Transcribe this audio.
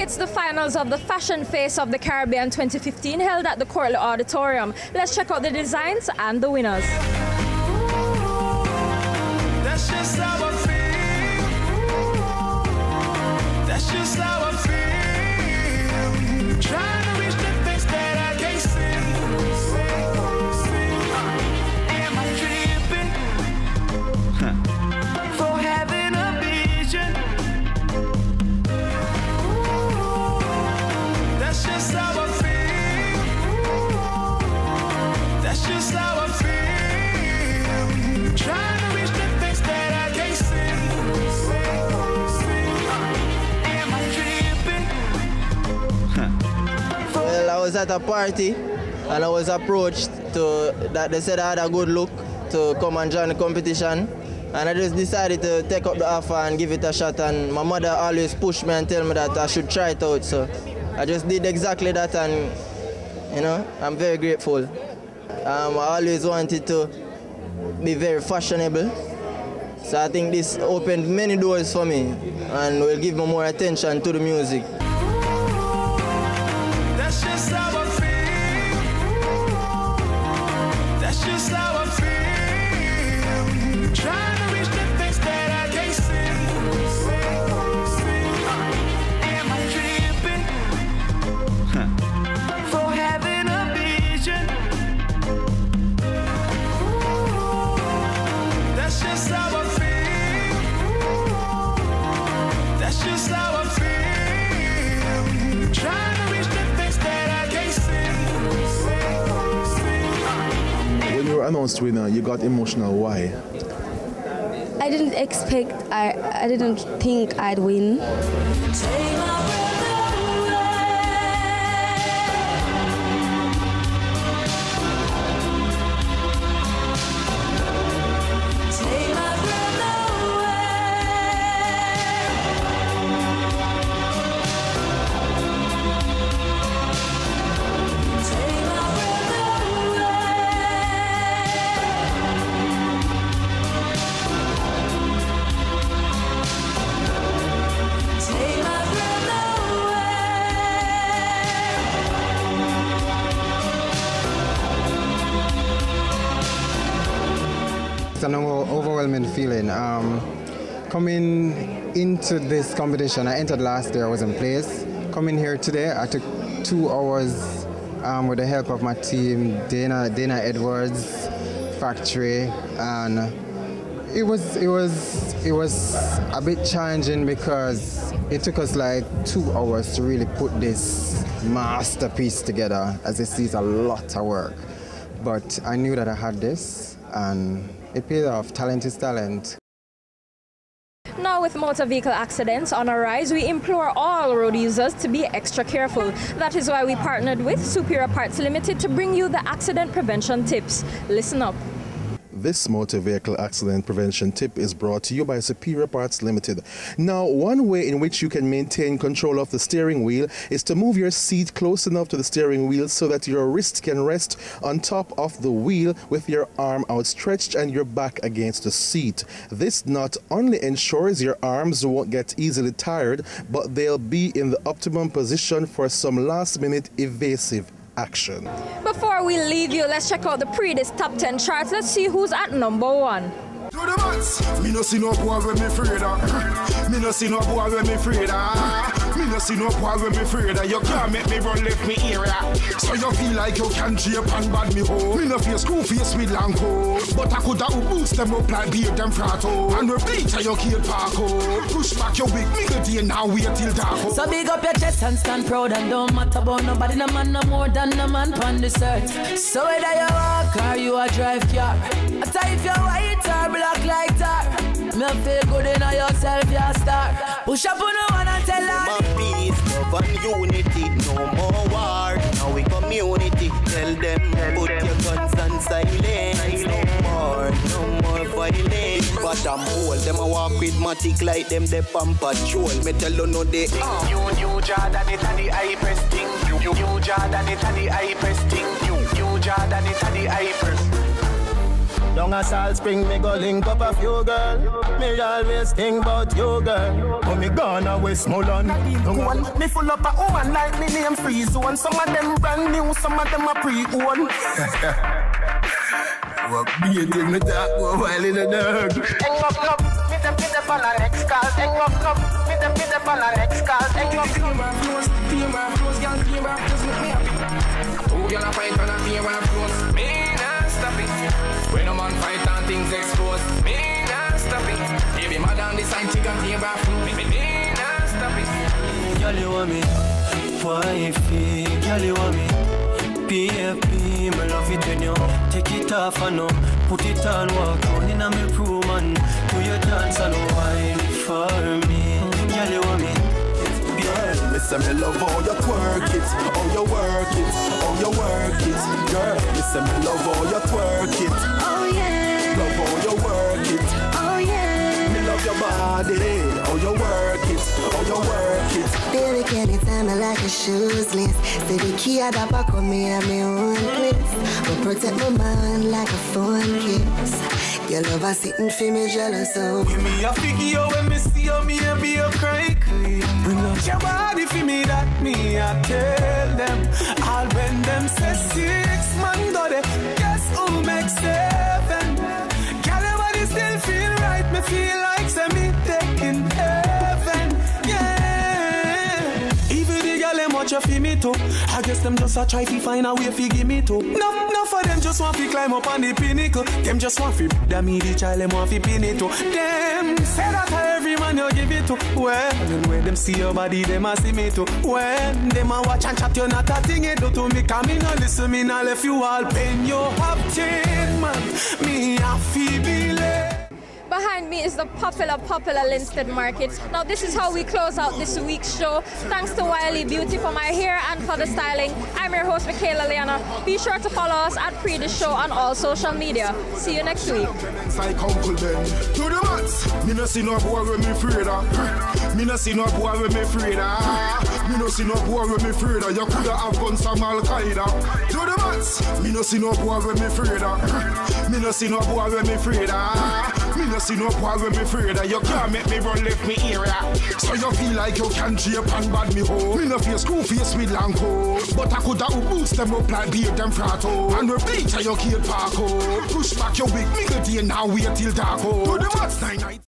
It's the finals of the Fashion Face of the Caribbean 2015 held at the Courtly Auditorium. Let's check out the designs and the winners. That's just how I feel. That's just how I feel. Trying to reach the things that I can't see. Am I tripping for having a vision? That's just how I feel. That's just how I feel. Trying to reach the things that I can't see. Am I tripping? Well, I was at a party and I was approached that they said I had a good look to come and join the competition. And I just decided to take up the offer and give it a shot. And my mother always pushed me and tell me that I should try it out. So I just did exactly that, and you know, I'm very grateful. I always wanted to be very fashionable. So I think this opened many doors for me and will give me more attention to the music. That's just how I feel. That's just how I feel. Trying to reach the things that I can't see. Am I tripping for having a vision? That's just how I feel. That's just how I feel. Trying to reach the things that I can't see. When you were announced winner, you got emotional. Why? I didn't expect, I didn't think I'd win. It's an overwhelming feeling. Coming into this competition, I entered last year, I was in place. Coming here today, I took 2 hours with the help of my team, Dana Edwards, Factory, and it was a bit challenging because it took us like 2 hours to really put this masterpiece together, as this is a lot of work. But I knew that I had this, and it paid off. Talent is talent. Now, with motor vehicle accidents on a rise, we implore all road users to be extra careful. That is why we partnered with Superior Parts Limited to bring you the accident prevention tips. Listen up. This motor vehicle accident prevention tip is brought to you by Superior Parts Limited. Now, one way in which you can maintain control of the steering wheel is to move your seat close enough to the steering wheel so that your wrist can rest on top of the wheel with your arm outstretched and your back against the seat. This not only ensures your arms won't get easily tired, but they'll be in the optimum position for some last-minute evasive action. Before we leave you, let's check out the Pree Dis top 10 charts. Let's see who's at number 1. Do the maths. Me no see no boy when me afraid of. Me no see no boy when me afraid of. Me no see no boy when me afraid of. You can't make me run left me area. So you feel like you can jape and bad me home. Me no face screw face with long coat. But I coulda boost them up like beard them frato. And repeat your kid parko. Push back your wig, me get in now wait till dark. So big up your chest and stand proud and don't matter about nobody. No man no more than no man on this earth. So whether you walk or you a drive car, I tell if you're white or black like tar, me feel good in yourself, you're a star. Push up on no one and tell her. My peace, love and unity, no more war. Now we community, tell them put your guns on silence. No more violence. But I'm old, them I walk with matic like them they pump patrol. Me tell you no they You Jordan it and the eye press thing. You Jordan it and the eye press thing. You Jordan it and the eye press. Down a Salt Spring, me go link up a few girl. Me always think about you, girl. When me gone a Westmoreland. Me full up a one like me name Free Zone. Some of them brand new, some of them a pre-owned. What be a thing me talk a while in the dark. Hang up, meet them on the next call. Hang up, meet them on the next call. Hang up, team of close, girl, team of close, make me happy. Who girl a fight on a team of close? Me nah stop it. When a man fight and things expose, me nah stop it. Baby madam decide she can team of close, me nah stop it. Girl you want me, wifey, girl you want me. PFP, me love it when you take it off and no put it on, walk on in a me room and do your dance and wine for me. Girl, you want me? Girl, listen, me love how you twerk it, how you work it, how you work it. Girl, listen, me love how you twerk it. Oh yeah. Love how you work it. Oh yeah. Me love your body, how you work it, how you work it. Baby, can you tell me like a shoes list? Say the key at the back of me and my own place. But protect my mind like a phone kiss. Your love is sitting for me jealous, so give me a figure when me see you, me and be a cry. Bring out your body for me, that me I tell them. I'll when them say 6 man do they, guess who makes 7? Girl, your body still feel right, me feel like say me taking heaven, yeah. Even the girl them watch you feel me too. I guess them just a try to find a way to give me too. No for them just want to climb up on the pinnacle. Them just want to that me the child them want to pin it to. Them say that every man you give it to. When them see your body, them a see me too. When them a watch and chat, you not a thing it do to me. Come in and listen, me not left you all pain. You have taken man, me a Fibe. Behind me is the popular Linstead Market. Now this is how we close out this week's show. Thanks to Wiley Beauty for my hair and for the styling. I'm your host, Michaela Leana. Be sure to follow us at Pree Dis Show on all social media. See you next week. Like Uncle Ben. To the mats. Me no see no boy with me afraid of. Me no see no boy with me afraid of. Me no see no boy with me afraid of. You coulda have guns from Al Qaeda. To the mats. Me no see no boy with me afraid of. Me no see no boy with me afraid of. Me no see no boy with me afraid of. You can't make me run left me area. So you feel like you can jape and bad me home. Me no face screw face with long coat. But I coulda boost them up like beard them frato. And repeat your kid parko. Push back your wig, me good day now wait till dark. To the mats 9 night.